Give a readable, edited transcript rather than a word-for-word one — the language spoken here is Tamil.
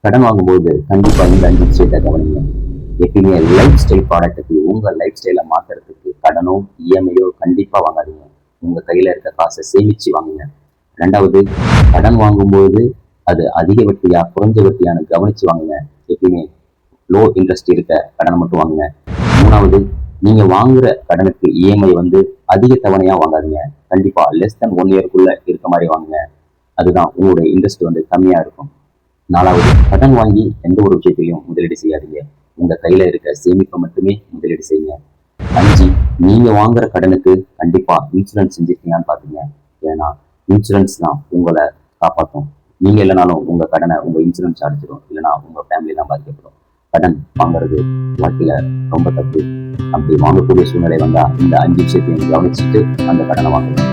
கடன் வாங்கும்போது கண்டிப்பா இந்த 5 விஷயத்தை கவனிங்க. எப்பயுமே லைஃப் ஸ்டைல் ப்ராடக்ட்டுக்கு உங்க லைஃப் ஸ்டைலை மாத்துறதுக்கு கடனோ இஎம்ஐயோ கண்டிப்பா வாங்காதீங்க. உங்க கையில இருக்க காசை சேமிச்சு வாங்குங்க. ரெண்டாவது, கடன் வாங்கும்போது அது அதிக வட்டியா குறைஞ்ச வட்டியான்னு கவனிச்சு வாங்குங்க. எப்பயுமே லோ இன்ட்ரெஸ்ட் இருக்க கடனை மட்டும் வாங்குங்க. மூணாவது, நீங்க வாங்குற கடனுக்கு இஎம்ஐ அதிக தவணையா வாங்காதீங்க. கண்டிப்பா லெஸ் தென் 1 இயர்க்குள்ள இருக்க மாதிரி வாங்குங்க. அதுதான் உங்களுடைய இன்ட்ரெஸ்ட் கம்மியா இருக்கும். நாலாவது, கடன் வாங்கி எந்த ஒரு விஷயத்தையும் முதலீடு செய்யாதீங்க. உங்க கையில இருக்க சேமிப்பை மட்டுமே முதலீடு செய்யுங்க. 5, நீங்க வாங்குற கடனுக்கு கண்டிப்பா இன்சூரன்ஸ் செஞ்சிருக்கீங்கன்னு பாத்துங்க. ஏன்னா இன்சூரன்ஸ் தான் உங்களை காப்பாற்றும். நீங்க இல்லைனாலும் உங்க கடனை உங்க இன்சூரன்ஸ் அடிச்சிடும், இல்லைன்னா உங்க ஃபேமிலி தான் பாதிக்கப்படும். கடன் வாங்குறது வாழ்க்கையில ரொம்ப தப்பு. அப்படி வாங்கக்கூடிய சூழ்நிலை வந்தா இந்த 5 விஷயத்தையும் கவனிச்சுட்டு அந்த கடனை வாங்குங்க.